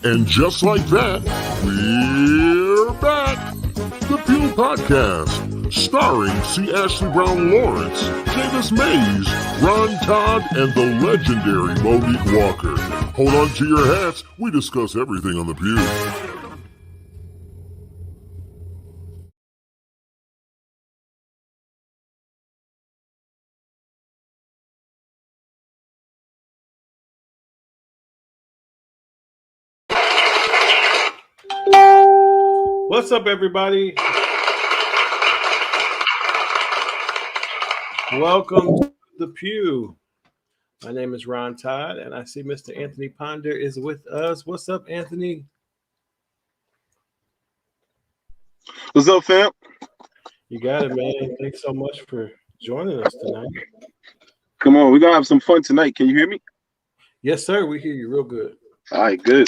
And just like that, we're back. The Pew Podcast, starring C. Ashley Brown Lawrence, Davis Mays, Ron Todd, and the legendary Monique Walker. Hold on to your hats. We discuss everything on the Pew. What's up, everybody? Welcome to the Pew. My name is Ron Todd, and I see Mr. Anthony Ponder is with us. What's up, Anthony? What's up, fam? You got it, man. Thanks so much for joining us tonight. Come on, we're gonna have some fun tonight. Can you hear me? Yes, sir. We hear you real good. All right, good.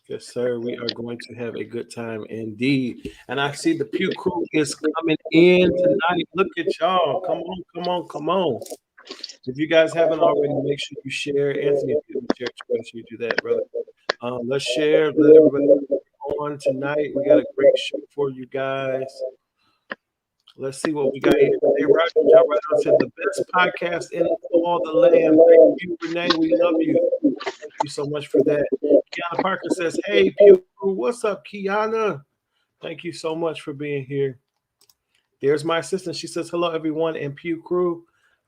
Yes, sir. We are going to have a good time indeed. And I see the Pew crew is coming in tonight. Look at y'all. Come on, come on, come on. If you guys haven't already, make sure you share. Anthony, if you didn't share, make sure you do that, brother. Let's share. Let everybody on tonight. We got a great show for you guys. Let's see what we got here. Hey, Roger John right now said the best podcast in all the land. Thank you, Renee. We love you. Thank you so much for that. Kiana Parker says, hey, Pew, what's up, Kiana? Thank you so much for being here. There's my assistant. She says, hello, everyone, and Pew crew.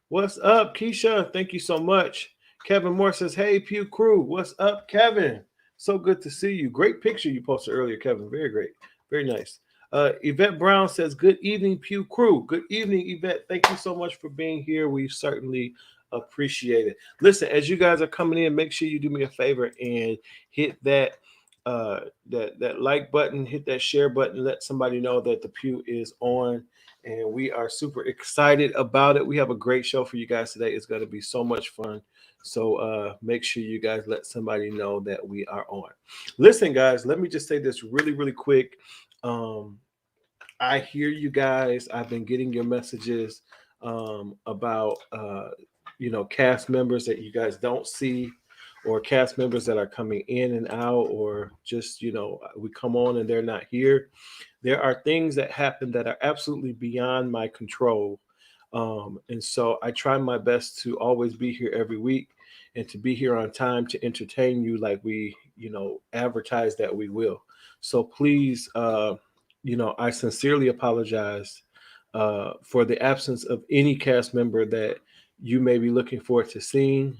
What's up, Keisha? Thank you so much. Kevin Moore says, hey, Pew crew. What's up, Kevin? So good to see you. Great picture you posted earlier, Kevin. Very great. Very nice. Yvette Brown says, good evening, Pew crew. Good evening, Yvette. Thank you so much for being here. We certainly appreciate it. Listen, as you guys are coming in, make sure you do me a favor and hit that that like button, hit that share button, let somebody know that the Pew is on. And we are super excited about it. We have a great show for you guys today. It's going to be so much fun. So make sure you guys let somebody know that we are on. Listen, guys, let me just say this really, really quick. I hear you guys. I've been getting your messages about, cast members that you guys don't see, or cast members that are coming in and out, or just, we come on and they're not here. There are things that happen that are absolutely beyond my control. And so I try my best to always be here every week and to be here on time to entertain you like we, advertise that we will. So please, I sincerely apologize for the absence of any cast member that you may be looking forward to seeing.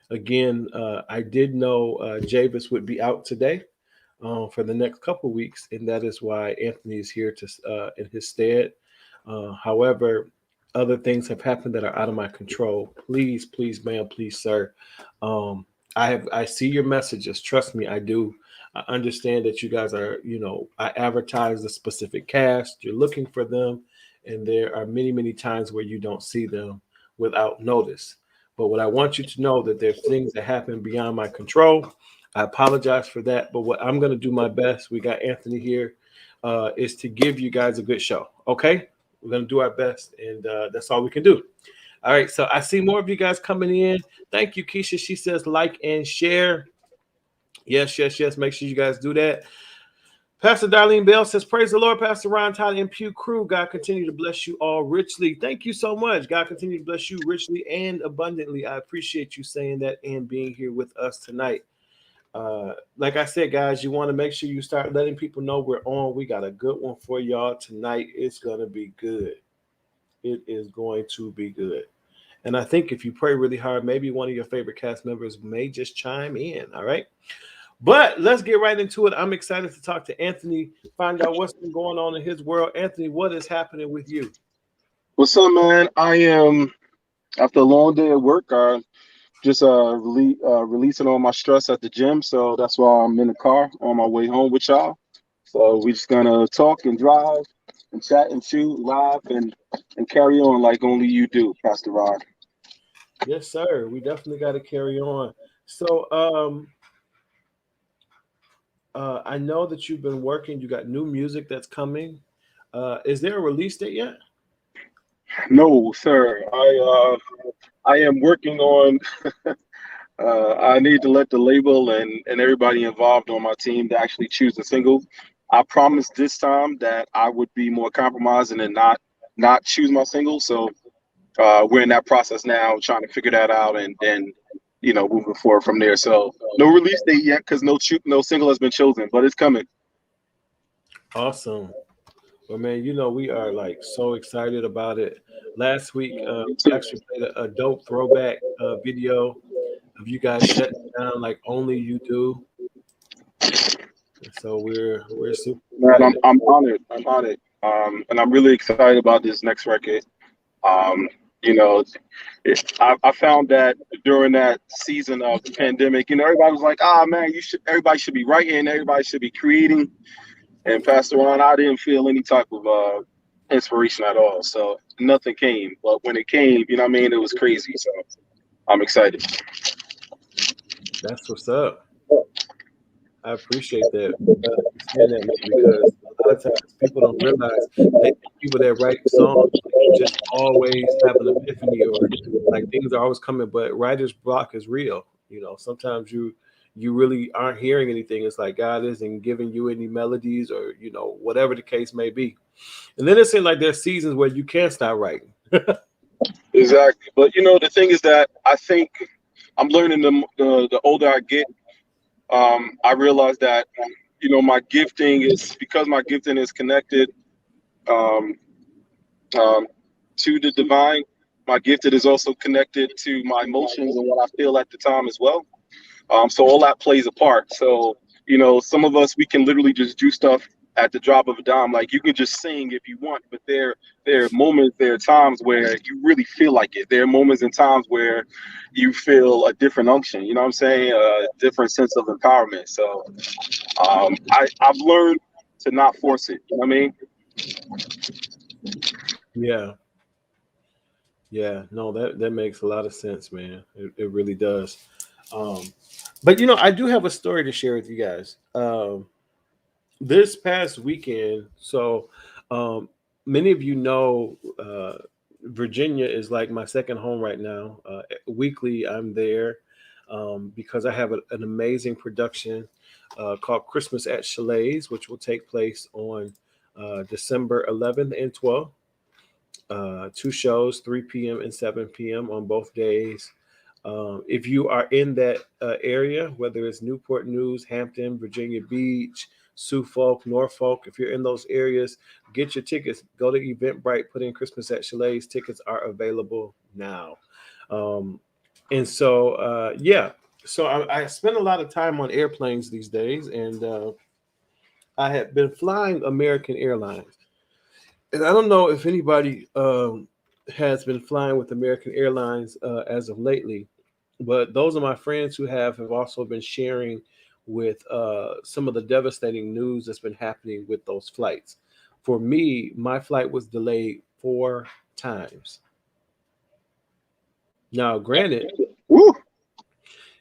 Again, I did know Javis would be out today for the next couple of weeks, and that is why Anthony is here to in his stead. However, other things have happened that are out of my control. Please, ma'am, please, sir. I see your messages. Trust me, I do. I understand that you guys are, I advertise a specific cast. You're looking for them, and there are many, many times where you don't see them without notice. But what I want you to know that there's things that happen beyond my control. I apologize for that, but what I'm going to do my best, we got Anthony here, is to give you guys a good show. Okay? We're going to do our best, and that's all we can do. All right, so I see more of you guys coming in. Thank you, Keisha. She says like and share. Yes. Make sure you guys do that. Pastor Darlene Bell says, praise the Lord, Pastor Ron Todd and Pew crew. God continue to bless you all richly. Thank you so much. God continue to bless you richly and abundantly. I appreciate you saying that and being here with us tonight. Like I said, guys, you want to make sure you start letting people know we're on. We got a good one for y'all tonight. It's going to be good. It is going to be good. And I think if you pray really hard, maybe one of your favorite cast members may just chime in. All right. But let's get right into it. I'm excited to talk to Anthony, find out what's been going on in his world. Anthony, what is happening with you? What's up, man? I am, after a long day of work, just releasing all my stress at the gym. So that's why I'm in the car on my way home with y'all. So we're just gonna talk and drive and chat and shoot, laugh and carry on like only you do, Pastor Rod. Yes, sir. We definitely got to carry on. So I know that you've been working. You got new music that's coming. Is there a release date yet? No, sir. I am working on I need to let the label and everybody involved on my team to actually choose a single. I promised this time that I would be more compromising and not choose my single. So we're in that process now, trying to figure that out, and then moving forward from there. So no release date yet because no single has been chosen, but it's coming. Awesome. Well, man, we are like so excited about it. Last week, Me we too. actually played a dope throwback video of you guys shutting down like only you do. So we're super Man, I'm excited. I'm honored. I'm honored. And I'm really excited about this next record. Um, you know, I found that during that season of the pandemic, everybody was like, "Ah, man, everybody should be writing, everybody should be creating." And Pastor Ron, I didn't feel any type of inspiration at all. So nothing came. But when it came, you know what I mean, it was crazy. So I'm excited. That's what's up. I appreciate that. Saying that, man, because a lot of times people don't realize that people that write songs just always have an epiphany or like things are always coming, but writer's block is real. Sometimes you really aren't hearing anything. It's like God isn't giving you any melodies or whatever the case may be. And then it seems like there's seasons where you can't stop writing. Exactly. But the thing is that I think I'm learning the older I get. I realize that my gifting is because my gifting is connected um, um, to the divine. My gifted is also connected to my emotions and what I feel at the time as well. So all that plays a part. So some of us we can literally just do stuff at the drop of a dime. Like you can just sing if you want, but there are moments, there are times where you really feel like it. There are moments and times where you feel a different unction. You know what I'm saying? A different sense of empowerment. So I've learned to not force it. You know what I mean? Yeah. Yeah, no, that makes a lot of sense, man. It really does. Um, but I do have a story to share with you guys. This past weekend, so um, many of you know, Virginia is like my second home right now. Weekly, I'm there because I have an amazing production called Christmas at Chalets, which will take place on December 11th and 12th. Two shows, 3 p.m. and 7 p.m. on both days. If you are in that area, whether it's Newport News, Hampton, Virginia Beach, Suffolk, Norfolk, if you're in those areas, get your tickets. Go to Eventbrite, put in Christmas at Chalet's. Tickets are available now. Um, and so, yeah, so I spend a lot of time on airplanes these days, and I had been flying American Airlines. And I don't know if anybody has been flying with American Airlines as of lately, but those of my friends who have also been sharing with some of the devastating news that's been happening with those flights. For me, my flight was delayed 4 times. Now, granted, Woo!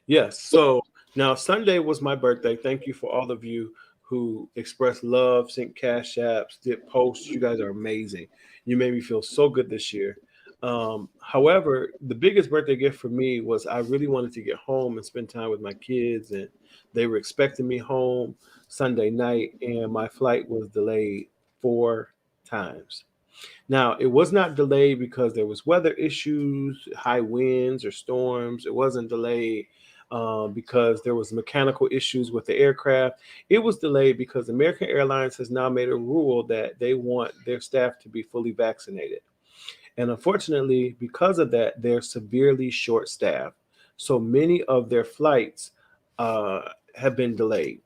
yes. So now Sunday was my birthday. Thank you for all of you who expressed love, sent cash apps, did posts. You guys are amazing. You made me feel so good this year. However, the biggest birthday gift for me was I really wanted to get home and spend time with my kids, and they were expecting me home Sunday night, and my flight was delayed 4 times. Now, it was not delayed because there was weather issues, high winds or storms. It wasn't delayed because there was mechanical issues with the aircraft. It was delayed because American Airlines has now made a rule that they want their staff to be fully vaccinated. And unfortunately, because of that, they're severely short staffed. So many of their flights have been delayed.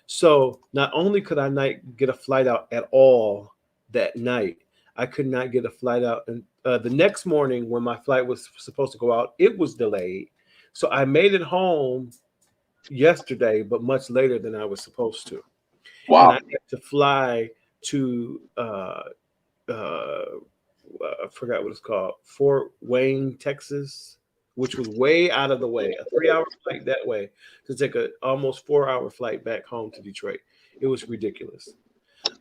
So not only could I not get a flight out at all that night, I could not get a flight out. And the next morning, when my flight was supposed to go out, it was delayed. So I made it home yesterday, but much later than I was supposed to. And I Wow. had to fly to uh, I forgot what it's called, Fort Wayne, Texas, which was way out of the way, a 3 hour flight that way to take a almost 4 hour flight back home to Detroit. It was ridiculous.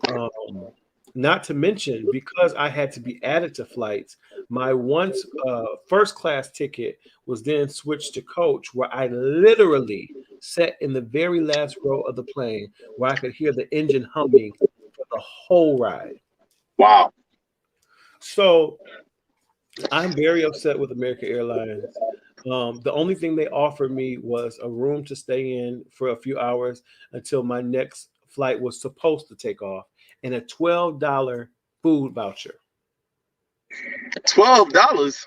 Um, Not to mention, because I had to be added to flights, my once first class ticket was then switched to coach, where I literally sat in the very last row of the plane where I could hear the engine humming for the whole ride. Wow. So I'm very upset with American Airlines. The only thing they offered me was a room to stay in for a few hours until my next flight was supposed to take off, and a $12 food voucher. $12.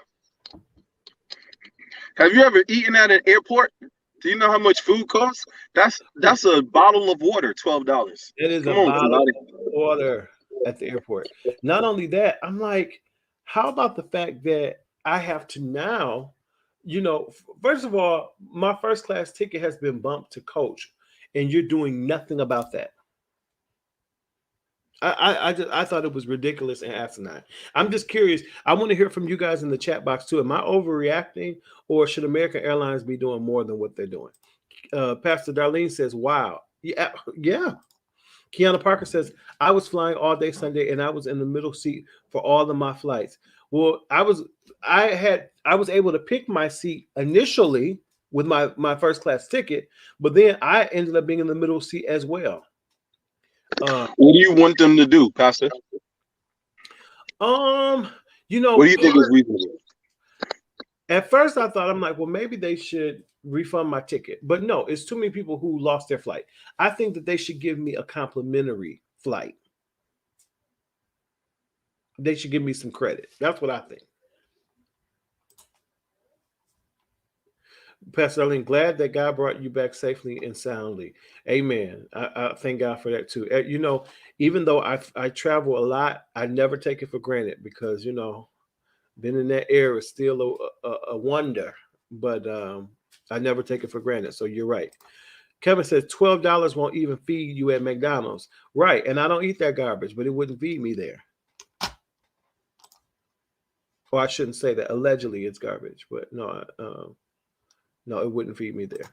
Have you ever eaten at an airport? Do you know how much food costs? That's a bottle of water, $12. It is a Come on, bottle somebody. of water at the airport. Not only that, I'm like, how about the fact that I have to now, first of all, my first class ticket has been bumped to coach, and you're doing nothing about that. I thought it was ridiculous and asinine. I'm just curious. I want to hear from you guys in the chat box too. Am I overreacting, or should American Airlines be doing more than what they're doing? Pastor Darlene says, "Wow, yeah, yeah." Kiana Parker says, "I was flying all day Sunday, and I was in the middle seat for all of my flights." Well, I was able to pick my seat initially with my first class ticket, but then I ended up being in the middle seat as well. What do you want them to do, Pastor? Um, What do you think is reasonable? At first I thought, I'm like, well, maybe they should refund my ticket. But no, it's too many people who lost their flight. I think that they should give me a complimentary flight. They should give me some credit. That's what I think. Pastor Arlene, glad that God brought you back safely and soundly. Amen. I thank God for that too. Even though I travel a lot, I never take it for granted because, being in that air is still a wonder, but I never take it for granted. So you're right. Kevin says $12 won't even feed you at McDonald's. Right. And I don't eat that garbage, but it wouldn't feed me there. Or I shouldn't say that. Allegedly it's garbage, but no, it wouldn't feed me there.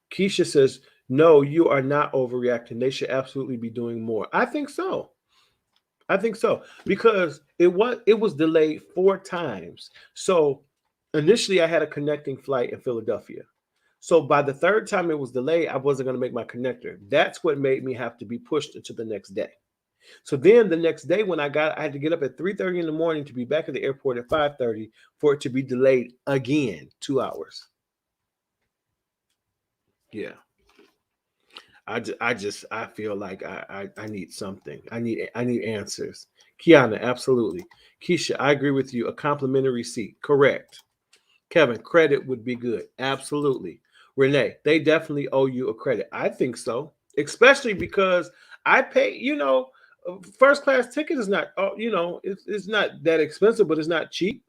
Keisha says, no, you are not overreacting. They should absolutely be doing more. I think so. Because it was delayed 4 times. So initially I had a connecting flight in Philadelphia. So by the 3rd time it was delayed, I wasn't going to make my connector. That's what made me have to be pushed into the next day. So then the next day when I had to get up at 3:30 in the morning to be back at the airport at 5:30 for it to be delayed again 2 hours. Yeah. I feel like I need something. I need answers. Kiana, absolutely. Keisha, I agree with you. A complimentary seat. Correct. Kevin, credit would be good. Absolutely. Renee, they definitely owe you a credit. I think so. Especially because I pay, first class ticket is not, it's not that expensive, but it's not cheap.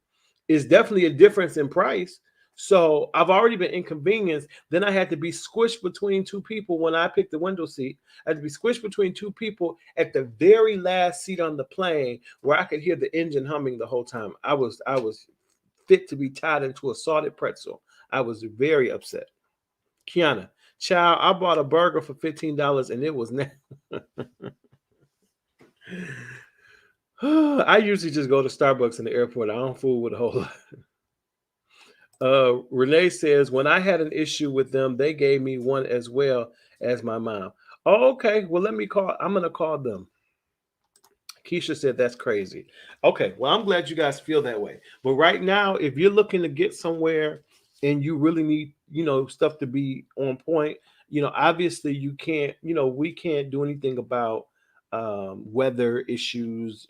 It's definitely a difference in price. So I've already been inconvenienced. Then I had to be squished between 2 people when I picked the window seat. I had to be squished between 2 people at the very last seat on the plane where I could hear the engine humming the whole time. I was fit to be tied into a salted pretzel. I was very upset. Kiana, child, I bought a burger for $15 and it was I usually just go to Starbucks in the airport. I don't fool with a whole lot. Renee says, when I had an issue with them, they gave me one as well as my mom. Oh, okay. Well, I'm going to call them. Keisha said, that's crazy. Okay. Well, I'm glad you guys feel that way. But right now, if you're looking to get somewhere and you really need, stuff to be on point, obviously you can't, we can't do anything about weather issues,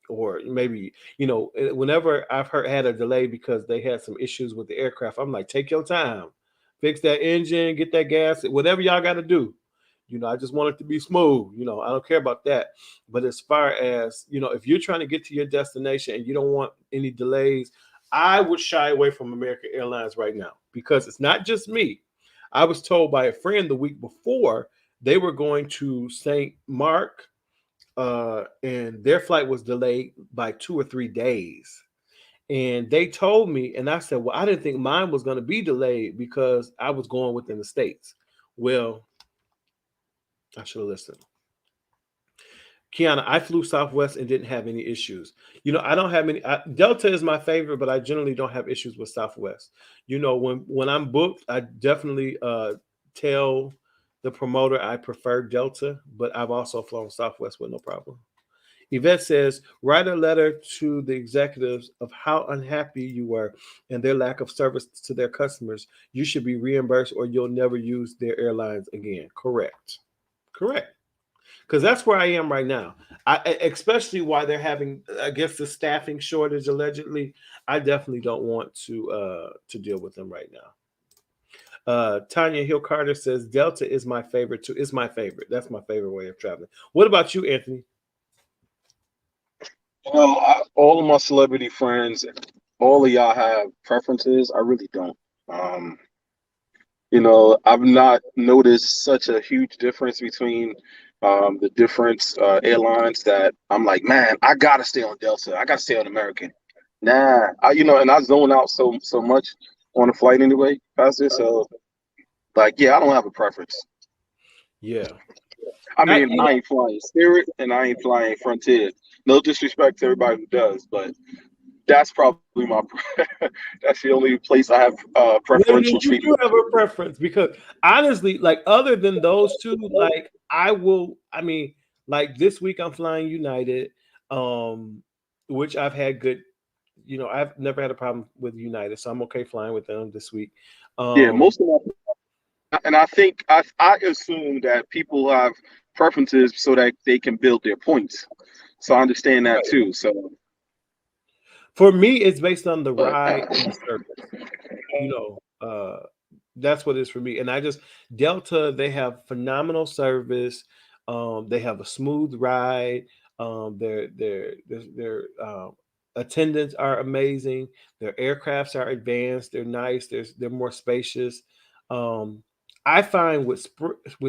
or maybe, whenever I've had a delay because they had some issues with the aircraft, I'm like, take your time, fix that engine, get that gas, whatever y'all got to do. I just want it to be smooth. I don't care about that. But as far as, if you're trying to get to your destination and you don't want any delays, I would shy away from American Airlines right now because it's not just me. I was told by a friend the week before they were going to St. Mark, and their flight was delayed by 2 or 3 days. And they told me, and I said, well, I didn't think mine was going to be delayed because I was going within the States. Well, I should have listened. Kiana, I flew Southwest and didn't have any issues. I don't have any. Delta is my favorite, but I generally don't have issues with Southwest. When I'm booked, I definitely tell the promoter I prefer Delta, but I've also flown Southwest with no problem. Yvette says, write a letter to the executives of how unhappy you were and their lack of service to their customers. You should be reimbursed or you'll never use their airlines again. Correct. Because that's where I am right now. Especially why they're having, I guess, the staffing shortage allegedly. I definitely don't want to deal with them right now. Tanya Hill Carter says Delta is my favorite too. It's my favorite. That's my favorite way of traveling. What about you, Anthony? All of my celebrity friends, all of y'all have preferences. I really don't. Um, I've not noticed such a huge difference between the different airlines that I'm like, man, I gotta stay on Delta. I gotta stay on American. Nah, and I zone out so much on a flight anyway, Pastor. So, like, yeah, I don't have a preference. Yeah. I mean, I ain't flying Spirit and I ain't flying Frontier. No disrespect to everybody who does, but that's probably that's the only place I have preferential You do treatment. have a preference because honestly, like other than those two, like like this week I'm flying United, which I've had good, I've never had a problem with United, so I'm okay flying with them this week. Yeah, most of and I think I assume that people have preferences so that they can build their points. So I understand that too. So for me, it's based on the ride and the service. That's what it is for me. And Delta, they have phenomenal service. They have a smooth ride. Their attendants are amazing. Their aircrafts are advanced. They're nice. They're more spacious. I find with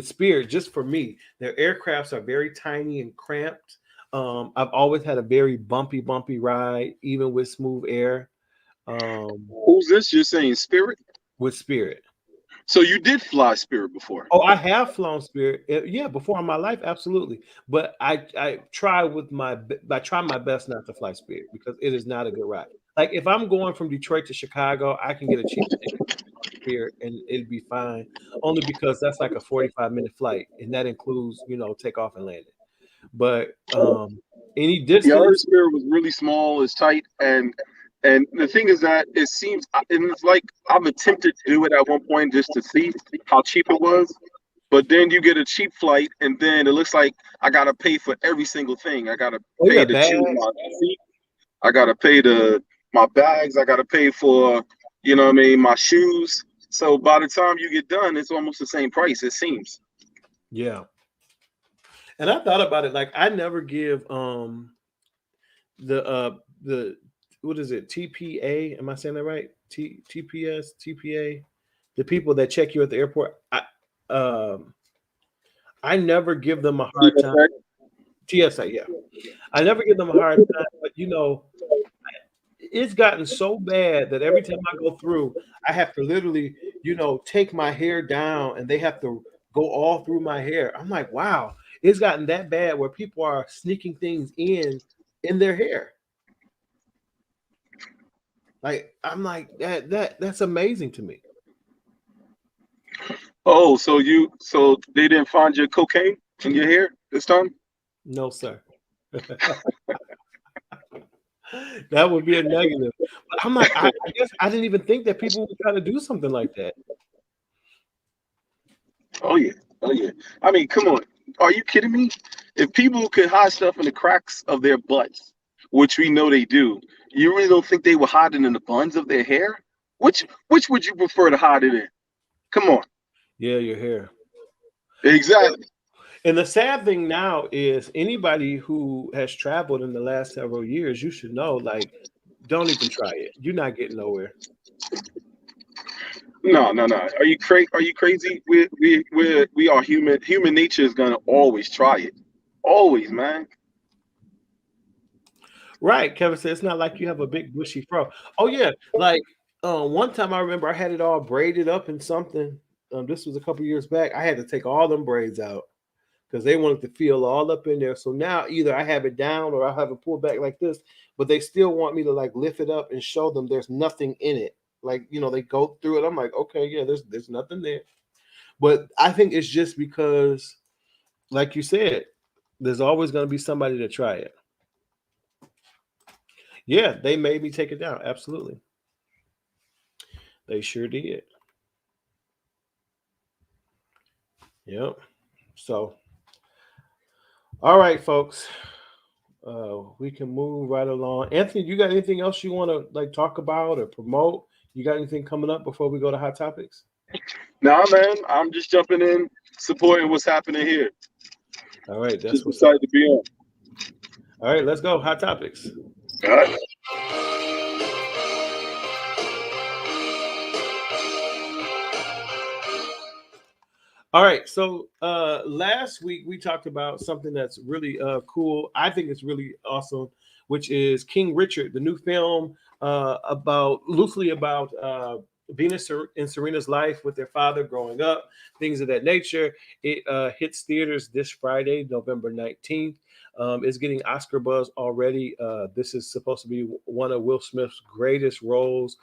Spirit, just for me, their aircrafts are very tiny and cramped. I've always had a very bumpy ride, even with smooth air. who's this? You're saying Spirit? With Spirit. So you did fly Spirit before? Oh, I have flown Spirit. Yeah, before in my life, absolutely. But I try my best not to fly Spirit because it is not a good ride. Like if I'm going from Detroit to Chicago, I can get a cheap ticket Spirit and it'd be fine. Only because that's like a 45-minute flight, and that includes takeoff and landing. But any Yeah, I heard distance, Spirit was really small, it's tight, and the thing is that it seems, and it's like I've attempted to do it at one point just to see how cheap it was, but then you get a cheap flight, and then it looks like I gotta pay for every single thing. I gotta pay to bags. choose my seat. I gotta pay my bags. I gotta pay for my shoes. So by the time you get done, it's almost the same price. It seems. Yeah. And I thought about it, like I never give the what is it, TPA? Am I saying that right? TPS, TPA, the people that check you at the airport. I never give them a hard time. TSA, yeah. I never give them a hard time, but it's gotten so bad that every time I go through, I have to literally, take my hair down and they have to go all through my hair. I'm like, wow, it's gotten that bad where people are sneaking things in their hair. Like, I'm like, that's amazing to me. Oh, so they didn't find your cocaine in your hair this time? No, sir. That would be a negative. But I'm like, I guess I didn't even think that people would try to do something like that. Oh yeah. I mean, come on. Are you kidding me? If people could hide stuff in the cracks of their butts, which we know they do, you really don't think they would hide it in the buns of their hair? Which would you prefer to hide it in? Come on. Yeah, your hair. Exactly. And the sad thing now is anybody who has traveled in the last several years, you should know, like, don't even try it. You're not getting nowhere. No. Are you crazy? We are human. Human nature is gonna always try it. Always, man. Right. Kevin said it's not like you have a big bushy fro. Oh yeah. Like one time I remember I had it all braided up in something. This was a couple years back. I had to take all them braids out because they want it to feel all up in there. So now either I have it down or I have it pulled back like this, but they still want me to like lift it up and show them there's nothing in it. Like, you know, they go through it. I'm like, okay, yeah, there's nothing there. But I think it's just because, like you said, there's always going to be somebody to try it. Yeah, they made me take it down. Absolutely. They sure did. Yep. So, all right, folks. We can move right along. Anthony, you got anything else you want to like talk about or promote? You got anything coming up before we go to Hot Topics? Nah, man. I'm just jumping in, supporting what's happening here. All right. That's just excited to be on. All right, let's go. Hot Topics. All right. All right, so last week we talked about something that's really cool. I think it's really awesome, which is King Richard, the new film loosely about Venus and Serena's life with their father growing up, things of that nature. It hits theaters this Friday, November 19th. It's getting Oscar buzz already. This is supposed to be one of Will Smith's greatest roles.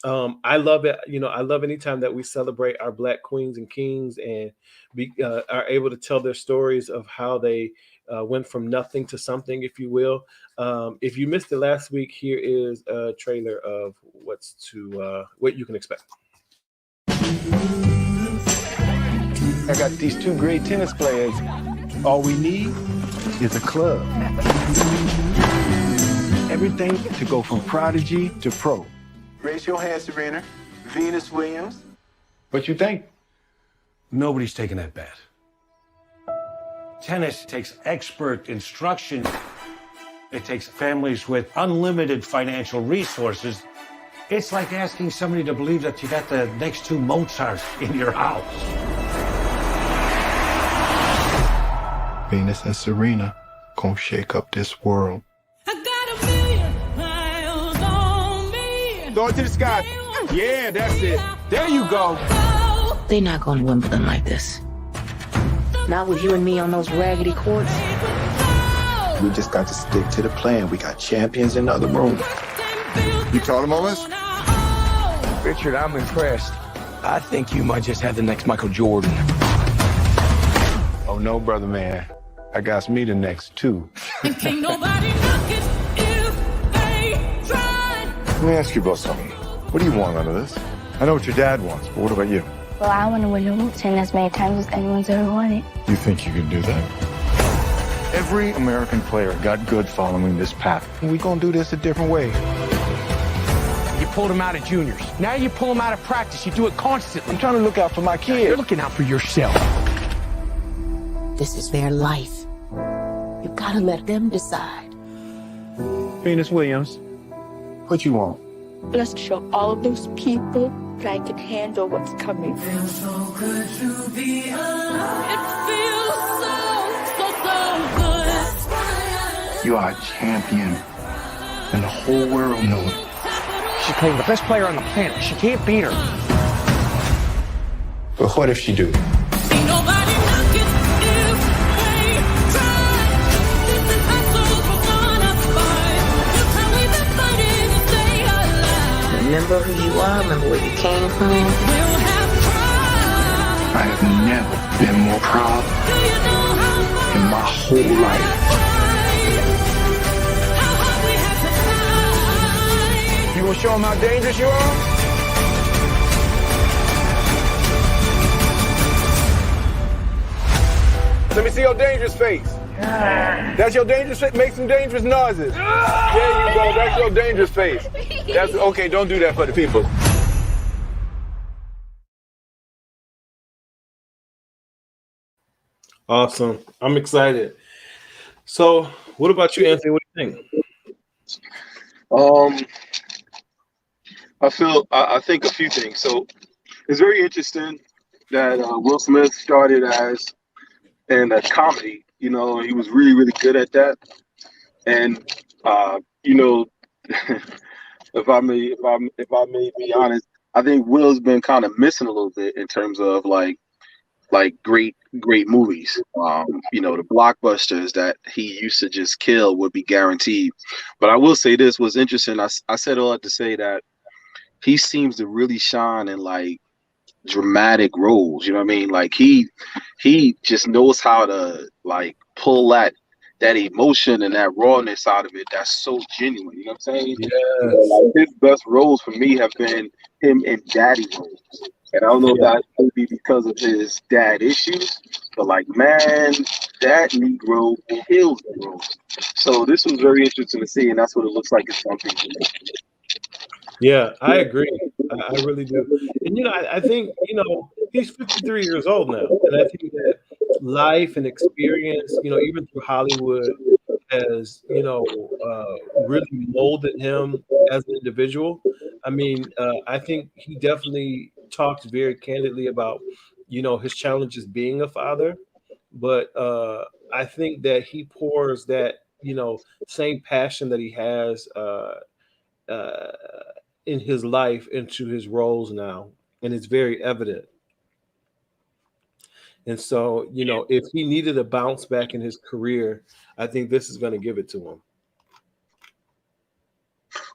I love it. You know, I love anytime that we celebrate our Black queens and kings and are able to tell their stories of how they went from nothing to something, if you will. If you missed it last week, here is a trailer of what you can expect. I got these two great tennis players. All we need is a club. Everything to go from prodigy to pro. Raise your hand, Serena. Venus Williams. What you think? Nobody's taking that bet. Tennis takes expert instruction. It takes families with unlimited financial resources. It's like asking somebody to believe that you got the next two Mozarts in your house. Venus and Serena gonna shake up this world. Throw it to the sky. Yeah, that's it. There you go. They're not going to Wimbledon like this. Not with you and me on those raggedy courts. We just got to stick to the plan. We got champions in the other room. You told him all this? Richard, I'm impressed. I think you might just have the next Michael Jordan. Oh, no, brother, man. I got me the next too. Can't nobody knock it if they try. Let me ask you about something. What do you want out of this? I know what your dad wants, but what about you? Well, I want to win the Wimbledon as many times as anyone's ever won it. You think you can do that? Every American player got good following this path. We gonna do this a different way. You pulled him out of juniors. Now you pull him out of practice. You do it constantly. I'm trying to look out for my kids. You're looking out for yourself. This is their life. You gotta let them decide. Venus Williams, what you want? Let's show all of those people that I can handle what's coming. Feels so good to be alive. It feels so good. You are a champion, and the whole world knows it. She's playing the best player on the planet. She can't beat her. But what if she do? Ain't nobody knock it if they try. This is hustle for fun of fight. That's how we've been fighting to stay alive. Remember who you are, remember where you came from. We'll have pride. I have never been more proud Do you know how far in my whole life. how hard we had to fight? You gonna show them how dangerous you are? Let me see your dangerous face. That's your dangerous face. Make some dangerous noises. There you go. That's your dangerous face. That's okay. Don't do that for the people. Awesome. I'm excited. So, what about you, Anthony? What do you think? I think a few things. So it's very interesting that Will Smith started as in a comedy. You know, he was really, really good at that. And you know, if I may be honest, I think Will's been kind of missing a little bit in terms of like like great movies. The blockbusters that he used to just kill would be guaranteed. But I will say this was interesting. I said all that to say that he seems to really shine in like dramatic roles. You know what I mean? Like he just knows how to like pull that emotion and that rawness out of it. That's so genuine. You know what I'm saying? Yes. Like, his best roles for me have been him in daddy roles. And I don't know if that could be because of his dad issues, but like, man, that Negro kills the role. So this was very interesting to see, and that's what it looks like it's something. Yeah, I agree. I really do. And I think he's 53 years old now, and I think that life and experience, even through Hollywood, has really molded him as an individual. I mean, I think he definitely talked very candidly about his challenges being a father, but I think that he pours that same passion that he has uh, in his life into his roles now, and it's very evident. And so, if he needed a bounce back in his career, I think this is going to give it to him.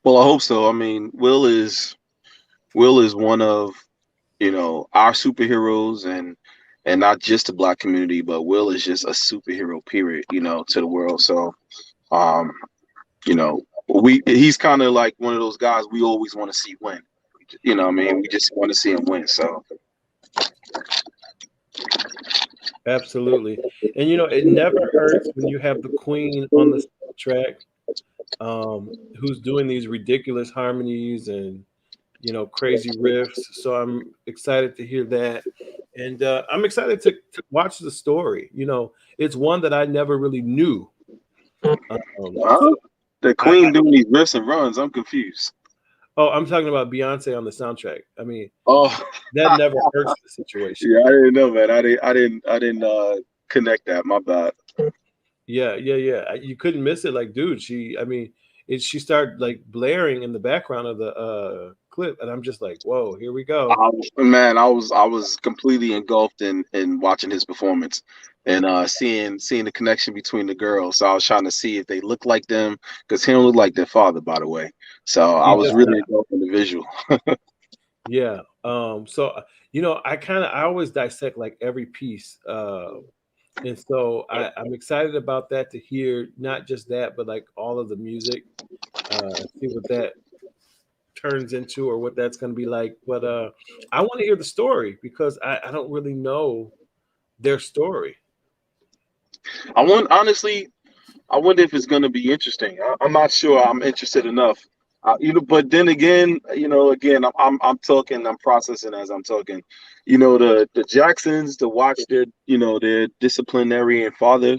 Well, I hope so. I mean, Will is one of our superheroes, and not just the Black community, but Will is just a superhero period, to the world. So um he's kind of like one of those guys we always want to see win. What I mean, we just want to see him win. So Absolutely. And it never hurts when you have the queen on the track, who's doing these ridiculous harmonies and crazy riffs. So I'm excited to hear that. And I'm excited to watch the story. It's one that I never really knew. The queen doing these riffs and runs, I'm confused. Oh, I'm talking about Beyonce on the soundtrack. I mean, Oh, that never hurts the situation. yeah, I didn't know, man. I didn't connect that. My bad. Yeah. You couldn't miss it. Like, dude, she started like blaring in the background of the clip, and I'm just like, whoa, here we go. I was completely engulfed in watching his performance and seeing the connection between the girls. So I was trying to see if they look like them, because he don't look like their father, by the way. So I was really engulfed in the visual. Yeah. So I always dissect like every piece. And so I'm excited about that, to hear not just that, but like all of the music, see what that turns into or what that's going to be like. But I want to hear the story, because I don't really know their story. Honestly, I wonder if it's going to be interesting. I'm not sure I'm interested enough. But then again, I'm talking, I'm processing as I'm talking. The Jacksons, to watch their disciplinarian father,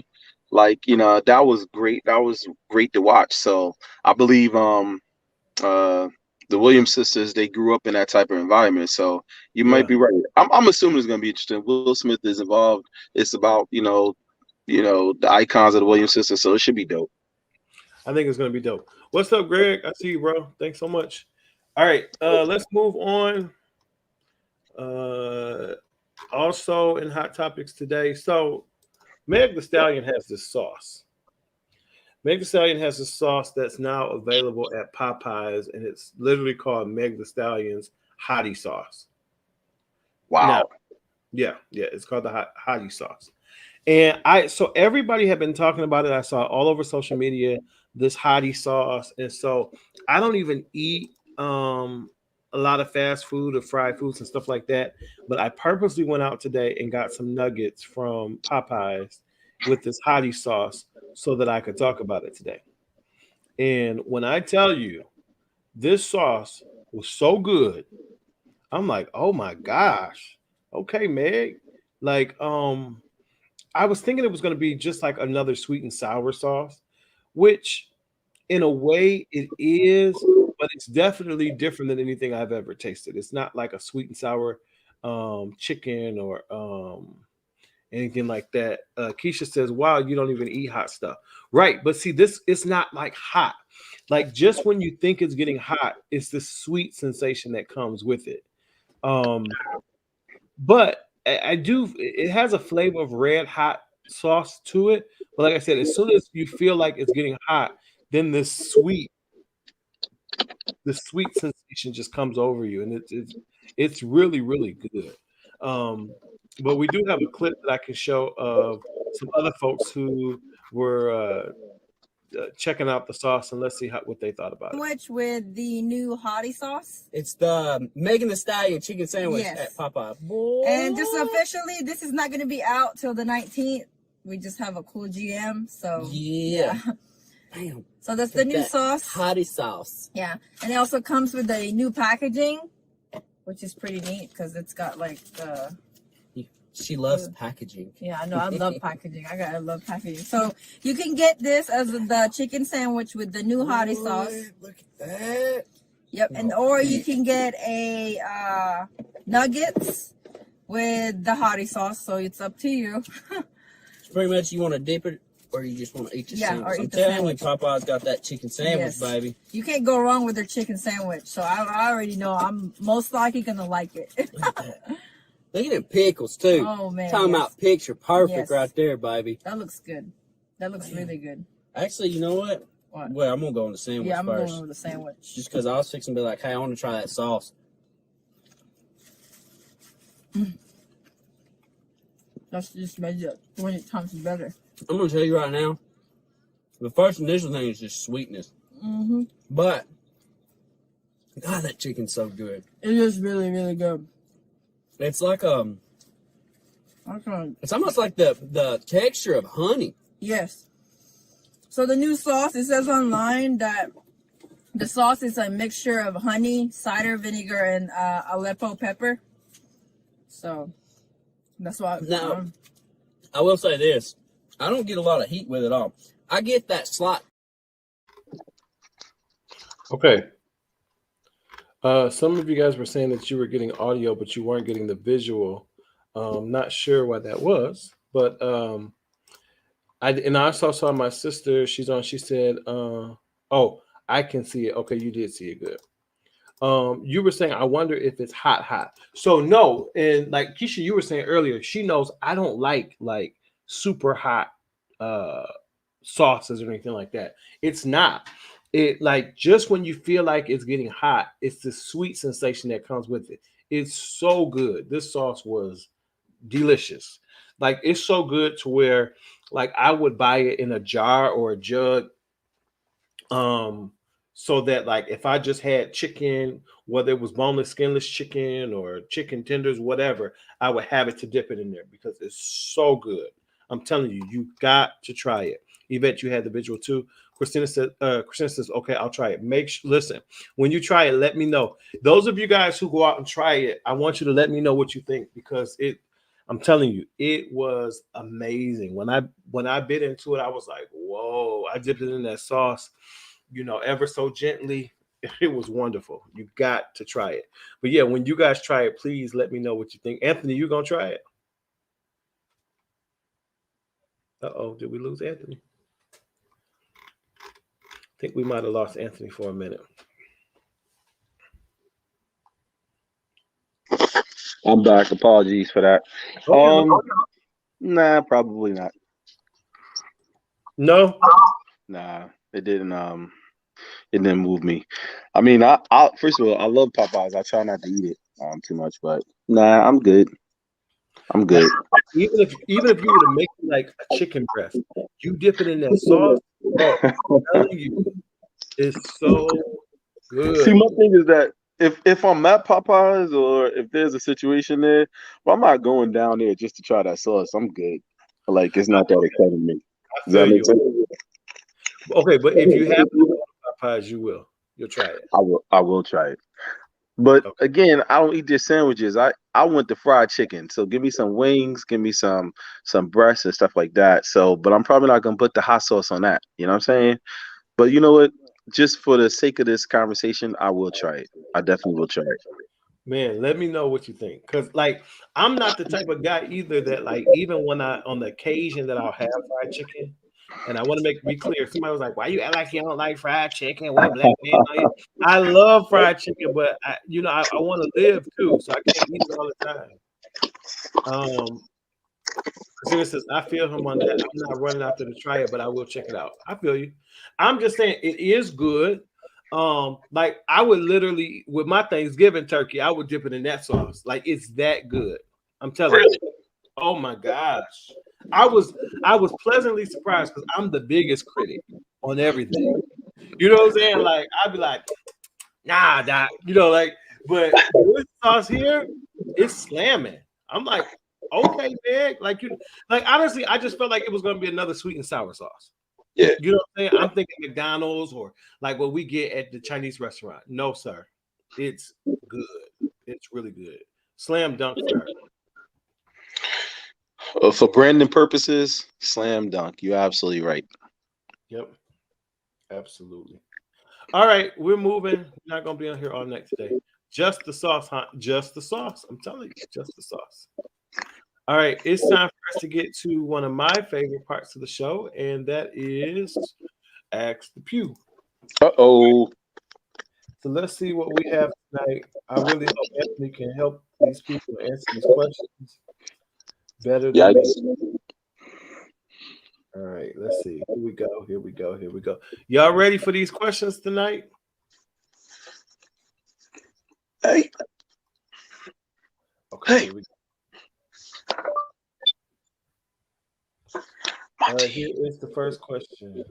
like, that was great. That was great to watch. So I believe the Williams sisters, they grew up in that type of environment. So you might be right. I'm assuming it's going to be interesting. Will Smith is involved. It's about the icons of the Williams sisters, so it should be dope. I think it's going to be dope. What's up, Greg? I see you, bro. Thanks so much. All right, let's move on. Also in Hot Topics today. So Meg Thee Stallion has this sauce. Meg Thee Stallion has a sauce that's now available at Popeyes, and it's literally called Meg Thee Stallion's Hottie Sauce. Wow. Now, yeah, it's called the Hottie Sauce. And so everybody had been talking about it. I saw it all over social media, this Hottie Sauce. And so I don't even eat a lot of fast food or fried foods and stuff like that. But I purposely went out today and got some nuggets from Popeyes with this Hottie Sauce so that I could talk about it today. And when I tell you this sauce was so good, I'm like, oh my gosh. Okay, Meg. Like, I was thinking it was going to be just like another sweet and sour sauce, which in a way it is, but it's definitely different than anything I've ever tasted. It's not like a sweet and sour chicken or anything like that. Keisha says, wow, you don't even eat hot stuff. Right. But see, this it's not like hot. Like, just when you think it's getting hot, it's the sweet sensation that comes with it. But I do. It has a flavor of red hot sauce to it, but like I said, as soon as you feel like it's getting hot, then the sweet sensation just comes over you, and it's really really good. But we do have a clip that I can show of some other folks who were checking out the sauce, and let's see what they thought about it. Sandwich with the new hottie sauce. It's the Megan Thee Stallion chicken sandwich at Popeye. Boy. And just officially, this is not going to be out till the 19th. We just have a cool GM, so yeah. Damn. So that's the new sauce. Hottie sauce. Yeah, and it also comes with a new packaging, which is pretty neat because it's got like She loves packaging. Yeah, I know. I love packaging. I love packaging. So you can get this as the chicken sandwich with the new hottie sauce. Look at that. Yep, and or you can get a nuggets with the hottie sauce. So it's up to you. It's pretty much you want to dip it or you just want to eat the sandwich. Or eat I'm the telling sandwich. you, Popeye's got that chicken sandwich, Yes. baby. You can't go wrong with their chicken sandwich. So I already know I'm most likely gonna like it. Look at them pickles too. Oh man, Talking yes. about picture perfect Yes. right there, baby. That looks good. That looks really good. Actually, you know what? What? Well, I'm gonna go on the sandwich Yeah, I'm first. going with the sandwich. Just because I was fixing to be like, hey, I want to try that sauce. That's just made it 20 times better. I'm gonna tell you right now, the first initial thing is just sweetness. Mm-hmm. But God, that chicken's so good. It is really, really good. It's like Okay. it's almost like the texture of honey. Yes. So the new sauce, it says online that the sauce is a mixture of honey, cider vinegar, and Aleppo pepper. So that's why. Now, I will say this: I don't get a lot of heat with it all. I get that slight. Okay. Some of you guys were saying that you were getting audio, but you weren't getting the visual. Not sure why that was, but I also saw my sister. She's on. She said, "Oh, I can see it. Okay, you did see it good." You were saying, I wonder if it's hot. So no, and like Keisha, you were saying earlier, she knows I don't like super hot sauces or anything like that. It's not. It like just when you feel like it's getting hot, it's the sweet sensation that comes with it. It's so good. This sauce was delicious. Like it's so good to where like I would buy it in a jar or a jug. So that like if I just had chicken, whether it was boneless, skinless chicken or chicken tenders, whatever, I would have it to dip it in there because it's so good. I'm telling you, you got to try it. Yvette, you had the visual too. Christina says, okay, I'll try it. Listen, when you try it, let me know. Those of you guys who go out and try it, I want you to let me know what you think because I'm telling you, it was amazing. When I bit into it, I was like, whoa, I dipped it in that sauce, ever so gently. It was wonderful. You got to try it. But yeah, when you guys try it, please let me know what you think. Anthony, you gonna try it? Uh-oh, did we lose Anthony? I think we might have lost Anthony for a minute. I'm back. Apologies for that. Nah, probably not. No? Nah, it didn't move me. I mean, I first of all, I love Popeyes. I try not to eat it too much, but nah, I'm good. Even if you were to make like a chicken breast, you dip it in that sauce. Oh, I'm telling you, it's so good. See, my thing is that if I'm at Popeyes or if there's a situation there, well, I'm not going down there just to try that sauce. I'm good. Like it's not that exciting to me. Does that make sense? Okay, but if you have to go to Popeyes, you'll try it. I will try it. But again, I don't eat their sandwiches. I want the fried chicken. So give me some wings, give me some breasts and stuff like that. So, but I'm probably not gonna put the hot sauce on that. You know what I'm saying? But you know what? Just for the sake of this conversation, I will try it. I definitely will try it. Man, let me know what you think. Because like I'm not the type of guy either that like even when on the occasion that I'll have fried chicken. And I want to be clear. Somebody was like, "Why you act like you don't like fried chicken? What black man are you?" I love fried chicken, but I want to live too, so I can't eat it all the time. Christina says, I feel him on that. I'm not running after to try it, but I will check it out. I feel you. I'm just saying it is good. Like I would literally with my Thanksgiving turkey, I would dip it in that sauce. Like it's that good. I'm telling you. Oh my gosh. I was pleasantly surprised because I'm the biggest critic on everything. You know what I'm saying? Like I'd be like, nah, doc. You know, like, but this sauce here, it's slamming. I'm like, okay, man. Like you, like honestly, I just felt like it was going to be another sweet and sour sauce. Yeah. You know what I'm saying? I'm thinking McDonald's or like what we get at the Chinese restaurant. No, sir. It's good. It's really good. Slam dunk for her. For branding purposes, slam dunk. You're absolutely right. Yep. Absolutely. All right, we're moving. We're not gonna be on here all night today. Just the sauce, huh? Just the sauce. I'm telling you, just the sauce. All right, it's time for us to get to one of my favorite parts of the show, and that is Ask the Pew. Uh-oh. So let's see what we have tonight. I really hope Anthony can help these people answer these questions better than me. All right, let's see. Here we go. Here we go. Here we go. Y'all ready for these questions tonight? Hey. Okay. Here we go. All right, here is the first question.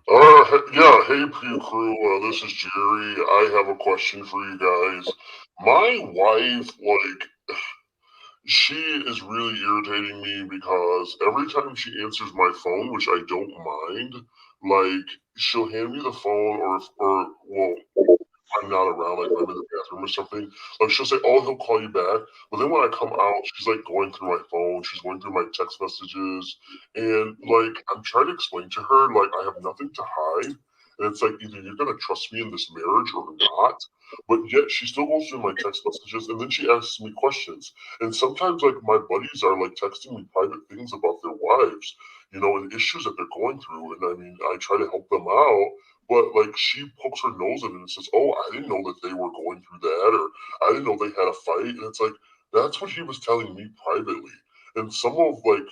Hey Pew Crew, this is Jerry. I have a question for you guys. My wife, she is really irritating me because every time she answers my phone, which I don't mind, like she'll hand me the phone well, I'm not around, like I'm in the bathroom or something. Like she'll say, "Oh, he'll call you back," but then when I come out, she's like going through my phone, she's going through my text messages, and like I'm trying to explain to her, like I have nothing to hide, and it's like either you're gonna trust me in this marriage or not. But yet she still goes through my text messages, and then she asks me questions, and sometimes like my buddies are like texting me private things about their wives, and issues that they're going through, and I mean I try to help them out. But like she pokes her nose in it and says, "Oh, I didn't know that they were going through that, or I didn't know they had a fight." And it's like that's what he was telling me privately. And some of the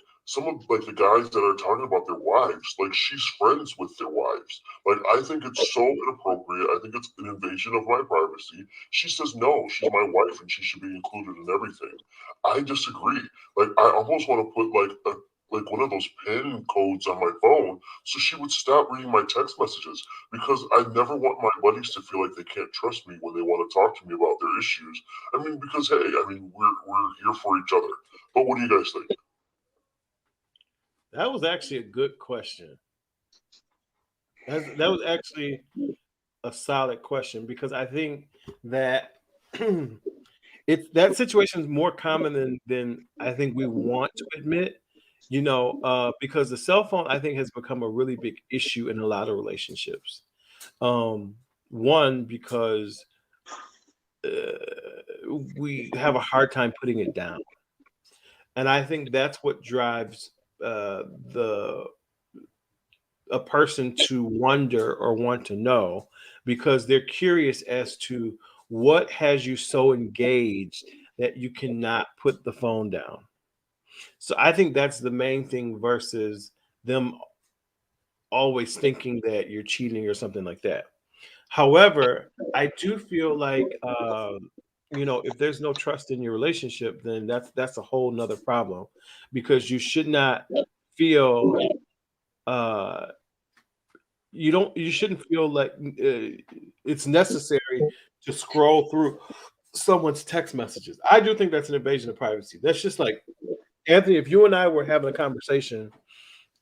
guys that are talking about their wives, like she's friends with their wives. Like I think it's so inappropriate. I think it's an invasion of my privacy. She says no, she's my wife and she should be included in everything. I disagree. Like I almost want to put like one of those pin codes on my phone so she would stop reading my text messages because I never want my buddies to feel like they can't trust me when they want to talk to me about their issues. I mean, because hey, I mean we're here for each other. But what do you guys think? That was actually a good question. That was actually a solid question because I think that that situation is more common than I think we want to admit. Because the cell phone I think has become a really big issue in a lot of relationships. One because we have a hard time putting it down, and I think that's what drives a person to wonder or want to know because they're curious as to what has you so engaged that you cannot put the phone down. So I think that's the main thing versus them always thinking that you're cheating or something like that. However, I do feel like if there's no trust in your relationship, then that's a whole nother problem because you should not feel you shouldn't feel like it's necessary to scroll through someone's text messages. I do think that's an invasion of privacy. That's just like Anthony, if you and I were having a conversation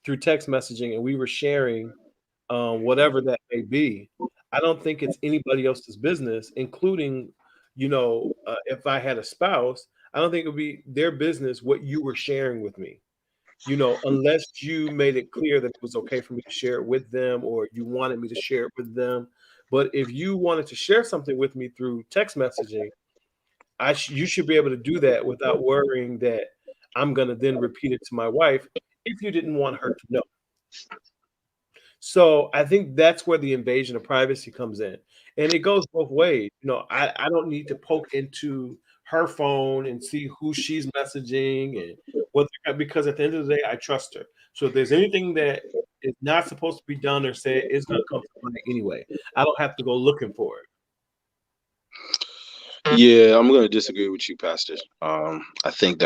through text messaging and we were sharing whatever that may be, I don't think it's anybody else's business, including, if I had a spouse, I don't think it would be their business what you were sharing with me, unless you made it clear that it was okay for me to share it with them or you wanted me to share it with them. But if you wanted to share something with me through text messaging, you should be able to do that without worrying that I'm going to then repeat it to my wife if you didn't want her to know. So I think that's where the invasion of privacy comes in. And it goes both ways. I don't need to poke into her phone and see who she's messaging and what, because at the end of the day, I trust her. So if there's anything that is not supposed to be done or said, it's going to come to light anyway. I don't have to go looking for it. Yeah, I'm going to disagree with you, Pastor. I think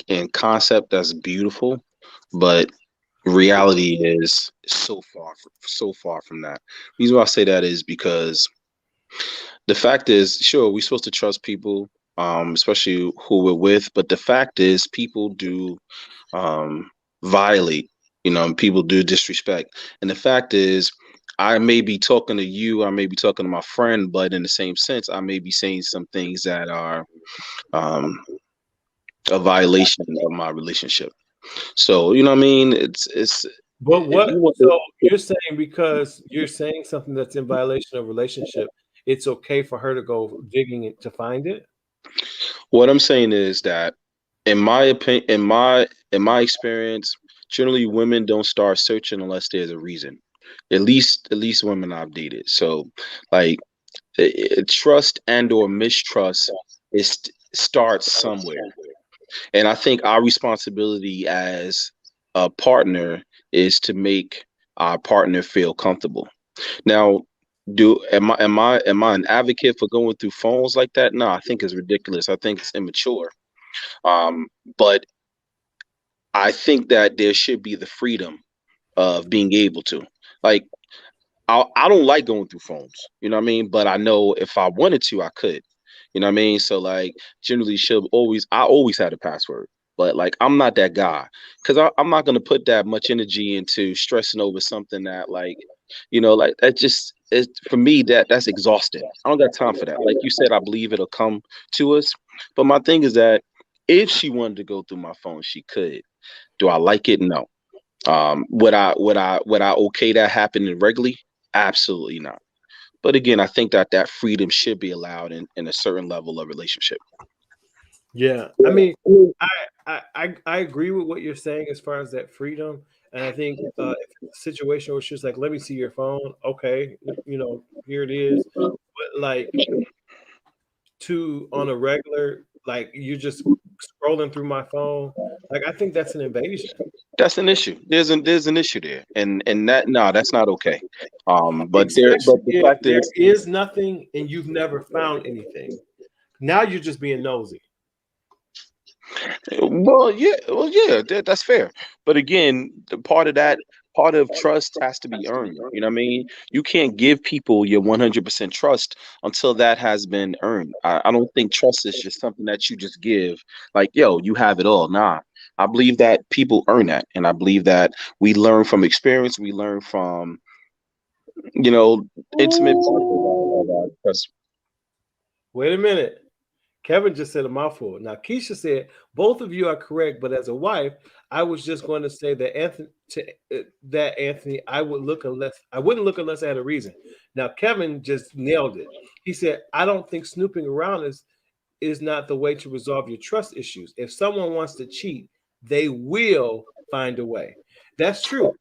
in concept that's beautiful, but reality is so far from that. The reason why I say that is because the fact is, sure, we're supposed to trust people, especially who we're with, but the fact is, people do violate, and people do disrespect. And the fact is, I may be talking to you, I may be talking to my friend, but in the same sense, I may be saying some things that are a violation of my relationship. So, you know what I mean? It's But what? you want So you're saying because you're saying something that's in violation of relationship, it's okay for her to go digging it to find it? what I'm saying is that, in my opinion, in my experience, generally women don't start searching unless there's a reason. At least women I've dated. So, like, trust and or mistrust starts somewhere. And I think our responsibility as a partner is to make our partner feel comfortable. Now, am I an advocate for going through phones like that? No, I think it's ridiculous. I think it's immature. But I think that there should be the freedom of being able to. Like, I don't like going through phones, you know what I mean? But I know if I wanted to, I could. You know what I mean? So, like, generally I always had a password. But, like, I'm not that guy, because I'm not gonna put that much energy into stressing over something that, like, like, that just is, for me, that's exhausting. I don't got time for that. Like you said, I believe it'll come to us. But my thing is that if she wanted to go through my phone, she could. Do I like it? No. Would I okay that happening regularly? Absolutely not. But again, I think that freedom should be allowed in a certain level of relationship. Yeah, I mean, I agree with what you're saying as far as that freedom, and I think if it's a situation where she's like, "Let me see your phone," okay, here it is. But like on a regular, like you're just scrolling through my phone, like I think that's an invasion. That's an issue. There's an issue there, and that no, that's not okay. But Especially the if fact there is, is nothing and you've never found anything. Now you're just being nosy. well, yeah, that's fair. But again, the part of trust has to be earned. You know what I mean? You can't give people your 100% trust until that has been earned. I don't think trust is just something that you just give, like, yo, you have it all. Nah, I believe that people earn that, and I believe that we learn from experience. We learn from, intimate. Trust. Wait a minute. Kevin just said a mouthful. Now Keisha said both of you are correct, but as a wife, I was just going to say that Anthony, I wouldn't look unless I had a reason. Now Kevin just nailed it. He said, I don't think snooping around is not the way to resolve your trust issues. If someone wants to cheat, they will find a way. That's true.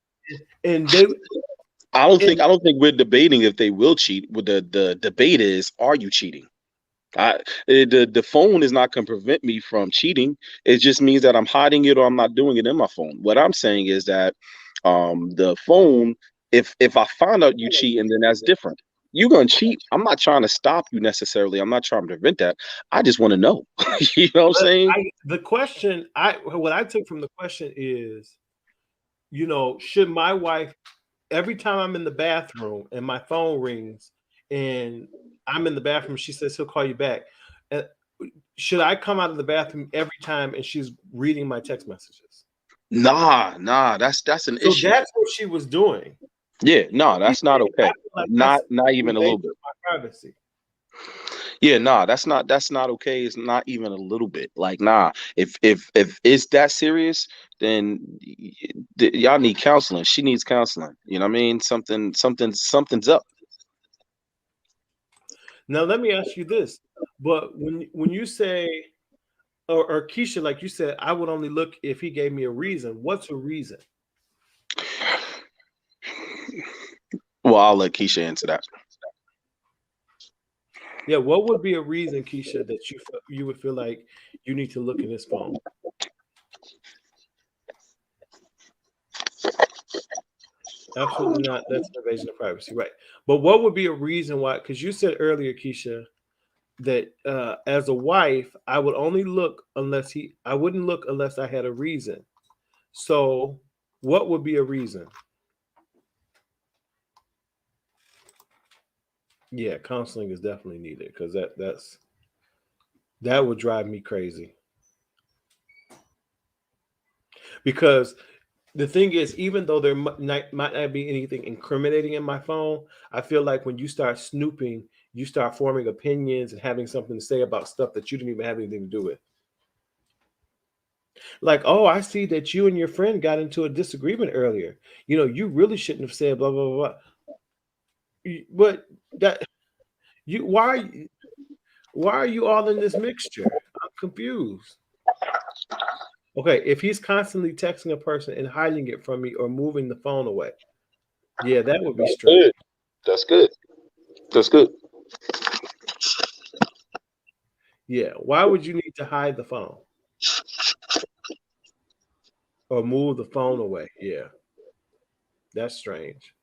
And I don't think we're debating if they will cheat. What the debate is, are you cheating? The phone is not going to prevent me from cheating. It just means that I'm hiding it or I'm not doing it in my phone. What I'm saying is that the phone, if I find out you cheat, and then that's different. You're going to cheat. I'm not trying to stop you necessarily. I'm not trying to prevent that. I just want to know. You know what I'm saying? What I took from the question is, should my wife, every time I'm in the bathroom and my phone rings and I'm in the bathroom, she says he'll call you back. Should I come out of the bathroom every time and she's reading my text messages? Nah, that's an So issue. that's what she was doing. Yeah, no, that's not okay. Like Not that's even a little bit. my privacy. Yeah, nah, that's not okay. It's not even a little bit. Like, nah, if it's that serious, then y'all need counseling. She needs counseling. You know what I mean? Something's up. Now let me ask you this. But when you say or Keisha, like you said, I would only look if he gave me a reason. What's a reason? Well, I'll let Keisha answer that. Yeah, what would be a reason, Keisha, that you would feel like you need to look in his phone? Absolutely not. That's an invasion of privacy, right? But what would be a reason why? Because you said earlier, Keisha, that as a wife, I would only look I wouldn't look unless I had a reason. So, what would be a reason? Yeah, counseling is definitely needed because that would drive me crazy. Because the thing is, even though there might not be anything incriminating in my phone, I feel like when you start snooping, you start forming opinions and having something to say about stuff that you didn't even have anything to do with. Like, oh, I see that you and your friend got into a disagreement earlier. You know, you really shouldn't have said blah blah blah. But that you why are you all in this mixture? I'm confused. Okay, if he's constantly texting a person and hiding it from me or moving the phone away, yeah, that would be strange. Good. That's good. That's good. Yeah, why would you need to hide the phone or move the phone away? Yeah, that's strange.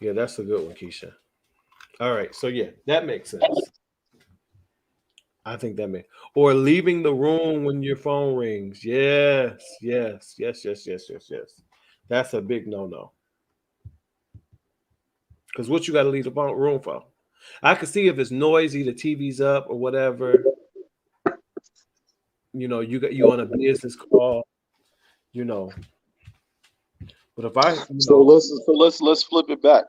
Yeah, that's a good one, Keisha. All right, so yeah, that makes sense. I think that may or leaving the room when your phone rings. Yes, yes, yes, yes, yes, yes, yes. That's a big no-no. Because what you got to leave the room for? I can see if it's noisy, the TV's up or whatever. You know, you on a business call. You know, but if I, Let's flip it back.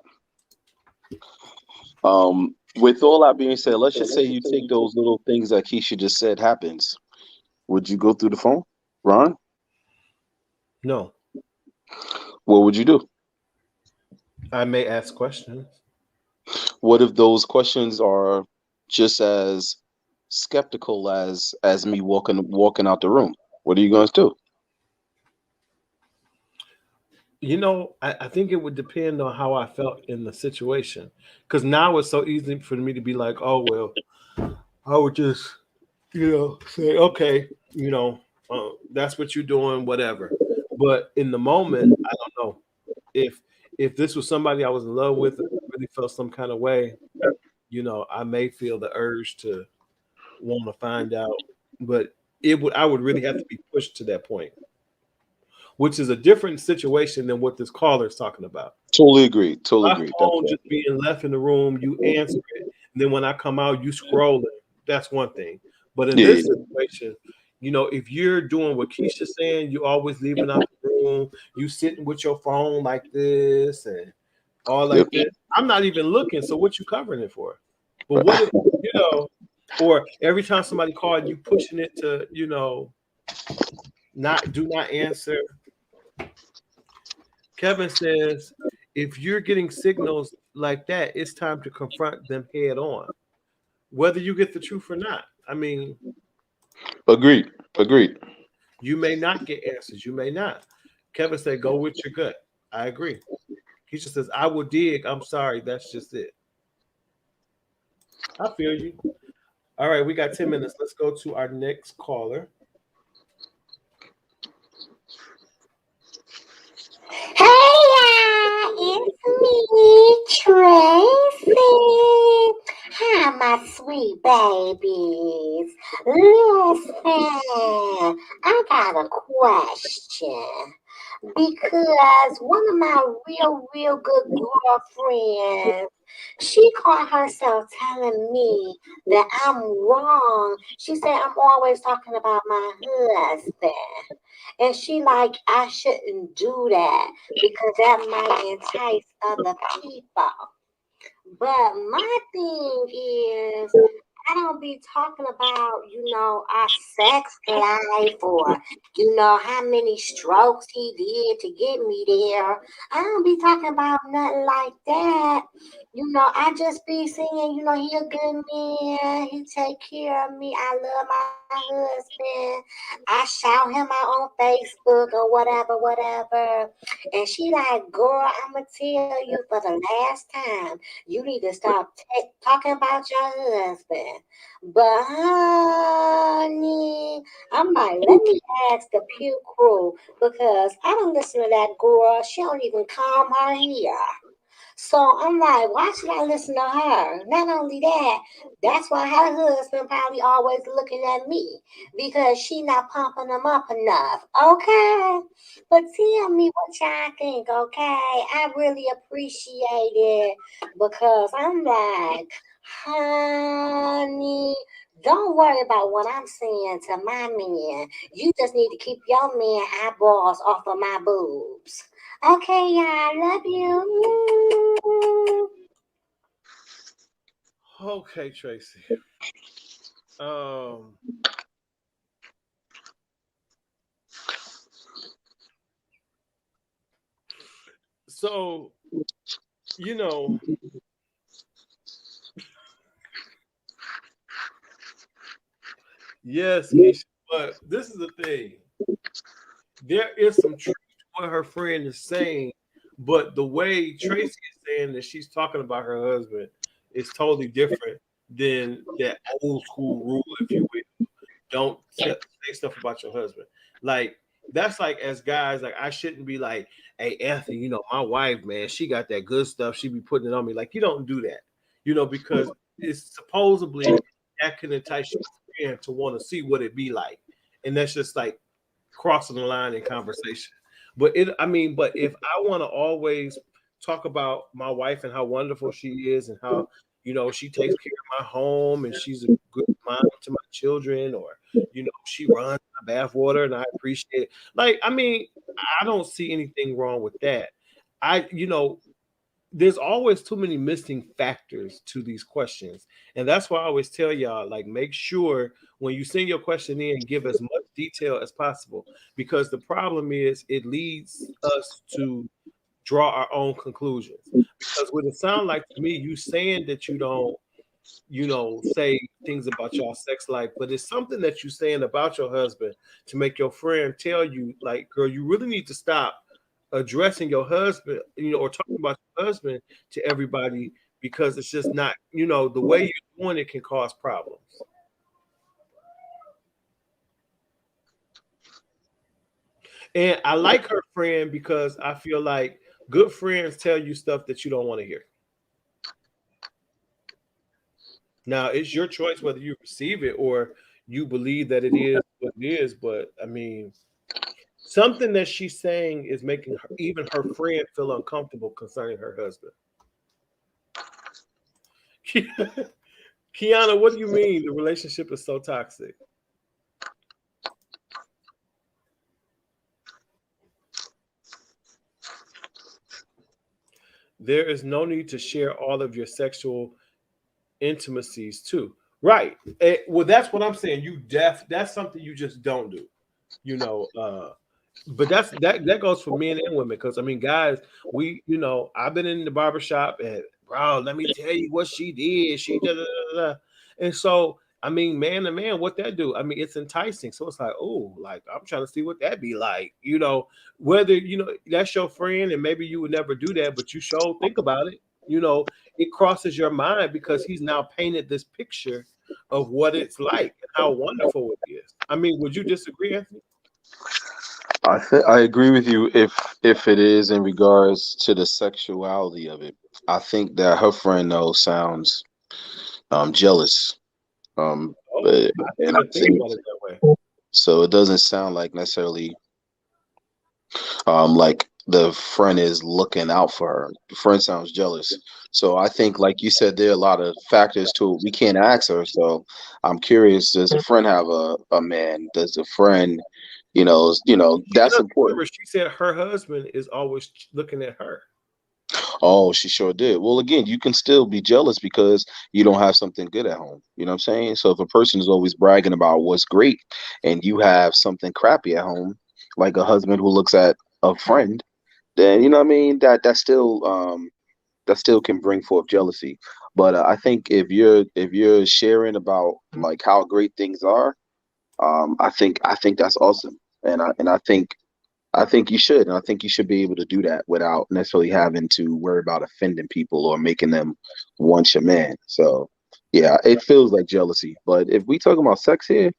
With all that being said, let's just say you take those little things that Keisha just said happens. Would you go through the phone, Ron? No, What would you do? I may ask questions. What if those questions are just as skeptical as me walking out the room? What are you going to do? You know, I think it would depend on how I felt in the situation. Because now it's so easy for me to be like, oh, well, I would just, say, okay, that's what you're doing, whatever. But in the moment, I don't know if this was somebody I was in love with, and I really felt some kind of way, I may feel the urge to want to find out, but I would really have to be pushed to that point, which is a different situation than what this caller is talking about. Totally agree. Totally My agree. phone just being left in the room, you answer it, and then when I come out, you scrolling. That's one thing. But in this situation, if you're doing what Keisha's saying, you always leaving out the room, you sitting with your phone like this and all like this. I'm not even looking. So what you covering it for? But what if or every time somebody called, you pushing it to do not answer. Kevin says, if you're getting signals like that, it's time to confront them head on, whether you get the truth or not. I mean, Agreed. you may not get answers. You may not. Kevin said, go with your gut. I agree. He just says, I will dig. I'm sorry. That's just it. I feel you. All right, we got 10 minutes. Let's go to our next caller. Hey, it's me, Tracy. Hi, my sweet babies. Listen, I got a question because one of my real good girlfriends, she caught herself telling me that I'm wrong. She said I'm always talking about my husband. And she like, I shouldn't do that because that might entice other people. But my thing is, I don't be talking about, our sex life or, how many strokes he did to get me there. I don't be talking about nothing like that. I just be saying, he a good man. He take care of me. I love my husband. I shout him out on Facebook or whatever. And she like, girl, I'ma tell you for the last time, you need to stop talking about your husband. But honey, I'm like, let me ask the Pew crew because I don't listen to that girl. She don't even comb her hair. So I'm like, why should I listen to her? Not only that, that's why her husband probably always looking at me because she not pumping him up enough. Okay. But tell me what y'all think, okay? I really appreciate it because I'm like, honey, don't worry about what I'm saying to my man. You just need to keep your man eyeballs off of my boobs. Okay, y'all. Love you. Okay, Tracy. So, yes, Misha, but this is the thing. There is some truth to what her friend is saying, but the way Tracy is saying that she's talking about her husband is totally different than that old school rule, if you will. Don't say stuff about your husband. Like, that's like, as guys, like, I shouldn't be like, hey, Anthony, my wife, man, she got that good stuff. She be putting it on me. Like, you don't do that, because it's supposedly that can entice your friend to want to see what it be like. And that's just like crossing the line in conversation. But if I want to always talk about my wife and how wonderful she is and how, she takes care of my home and she's a good mom to my children, or, she runs my bath water and I appreciate it. Like, I don't see anything wrong with that. There's always too many missing factors to these questions. And that's why I always tell y'all, like, make sure when you send your question in, give as much detail as possible, because the problem is it leads us to draw our own conclusions. Because what it sounds like to me, you saying that you don't, say things about your sex life, but it's something that you're saying about your husband to make your friend tell you, like, girl, you really need to stop addressing your husband, or talking about your husband to everybody, because it's just not, the way you're doing it can cause problems. And I like her friend because I feel like good friends tell you stuff that you don't want to hear. Now, it's your choice whether you receive it or you believe that it is what it is. But something that she's saying is making even her friend feel uncomfortable concerning her husband. Kiana, what do you mean the relationship is so toxic? There is no need to share all of your sexual intimacies too. Right. Well, that's what I'm saying. That's something you just don't do. But that goes for men and women, because guys, we, I've been in the barbershop and, bro, let me tell you what she did. She da, da, da, da. And so man to man, what that do? It's enticing. So it's like, oh, like, I'm trying to see what that be like, whether that's your friend and maybe you would never do that, but you sure think about it. It crosses your mind because he's now painted this picture of what it's like and how wonderful it is. Would you disagree, Anthony? I agree with you if it is in regards to the sexuality of it. I think that her friend though sounds jealous. And I think about it that way. So it doesn't sound like necessarily like the friend is looking out for her. The friend sounds jealous. So I think, like you said, there are a lot of factors to it. We can't ask her. So I'm curious, does a friend have a man? Does a friend, that's important. She said her husband is always looking at her. Oh, she sure did. Well, again, you can still be jealous because you don't have something good at home. You know what I'm saying? So if a person is always bragging about what's great and you have something crappy at home, like a husband who looks at a friend, then you know what I mean, that still can bring forth jealousy. But I think if you're sharing about like how great things are, I think that's awesome. And I think you should. And I think you should be able to do that without necessarily having to worry about offending people or making them want your man. So, yeah, it feels like jealousy. But if we talking about sex here,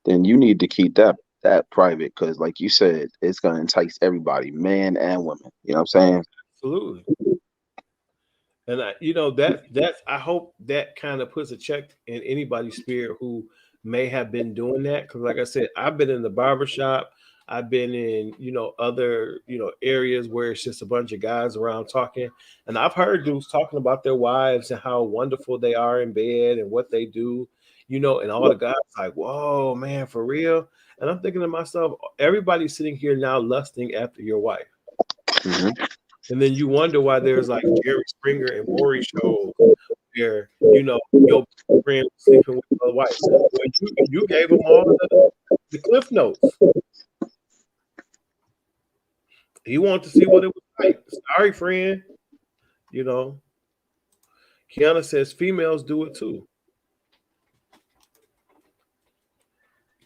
then you need to keep that private because, like you said, it's gonna entice everybody, man and women. You know what I'm saying? Absolutely. And that's I hope that kind of puts a check in anybody's spirit who may have been doing that. Because like I said, I've been in the barbershop, I've been in, other, areas where it's just a bunch of guys around talking. And I've heard dudes talking about their wives and how wonderful they are in bed and what they do, and all the guys like, whoa, man, for real. And I'm thinking to myself, everybody's sitting here now lusting after your wife. Mm-hmm. And then you wonder why there's like Jerry Springer and Maury shows where, your friend was sleeping with your wife. Well, you gave them all the cliff notes. He wanted to see what it was like. Sorry, friend. Kiana says females do it too.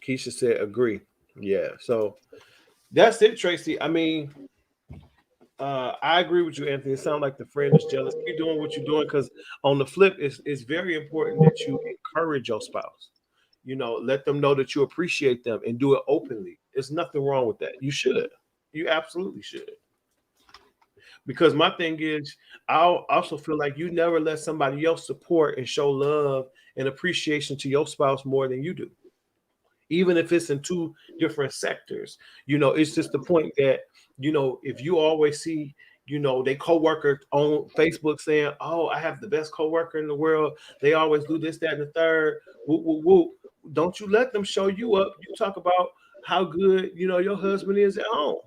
Keisha said agree. Yeah. So that's it, Tracy. I mean, I agree with you, Anthony. It sounds like the friend is jealous. Keep doing what you're doing because on the flip, it's very important that you encourage your spouse. Let them know that you appreciate them and do it openly. There's nothing wrong with that. You should. You absolutely should. Because my thing is, I also feel like you never let somebody else support and show love and appreciation to your spouse more than you do. Even if it's in two different sectors, it's just the point that, if you always see, they coworker on Facebook saying, oh, I have the best coworker in the world. They always do this, that, and the third. Woo, woo, woo. Don't you let them show you up. You talk about how good, your husband is at home.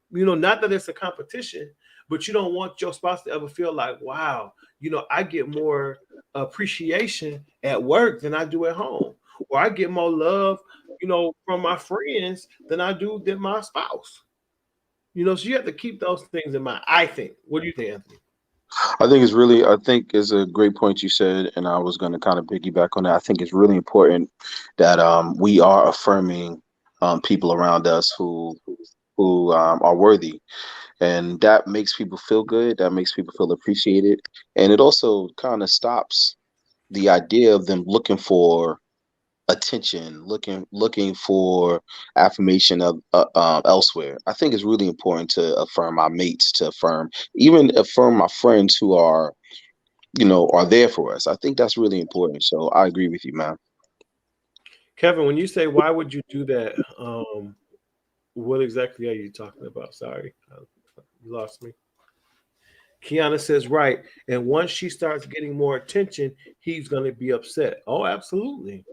Not that it's a competition, but you don't want your spouse to ever feel like, wow, I get more appreciation at work than I do at home. Or I get more love, from my friends than I do than my spouse. So you have to keep those things in mind, I think. What do you think, Anthony? I think it's a great point you said, and I was going to kind of piggyback on that. I think it's really important that we are affirming people around us who are worthy, and that makes people feel good. That makes people feel appreciated, and it also kind of stops the idea of them looking for attention, looking for affirmation of elsewhere. I think it's really important to affirm our mates, to even affirm my friends who are there for us. I think that's really important. So I agree with you, man. Kevin, when you say why would you do that, what exactly are you talking about? Sorry, you lost me. Kiana says right, and once she starts getting more attention, he's going to be upset. Oh, absolutely.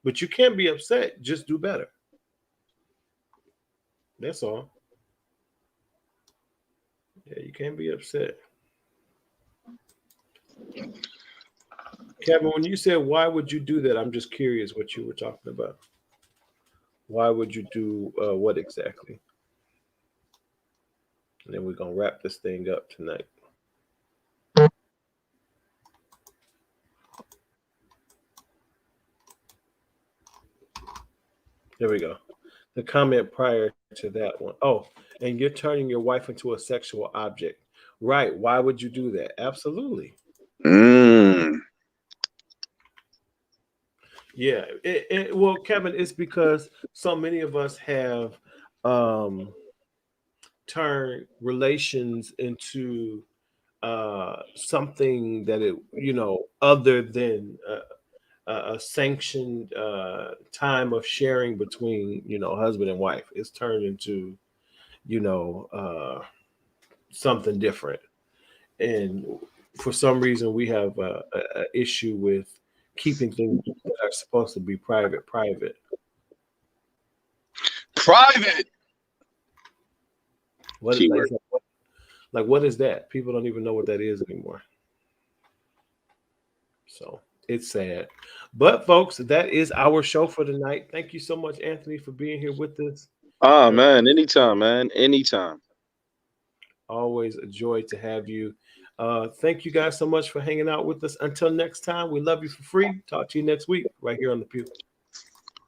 But you can't be upset. Just do better. That's all. Yeah, you can't be upset. Kevin, when you said why would you do that, I'm just curious what you were talking about. Why would you do what exactly? And then we're going to wrap this thing up tonight. There we go. The comment prior to that one. Oh, and you're turning your wife into a sexual object. Right. Why would you do that? Absolutely. Yeah. Well, Kevin, it's because so many of us have turned relations into something that other than a sanctioned time of sharing between husband and wife. It's turned into something different, and for some reason we have a issue with keeping things that are supposed to be private. What Like, what is that? People don't even know what that is anymore. So it's sad. But folks, that is our show for tonight. Thank you so much, Anthony, for being here with us. Oh man, anytime, man. Anytime. Always a joy to have you. Thank you guys so much for hanging out with us. Until next time, we love you for free. Talk to you next week right here on the Pew.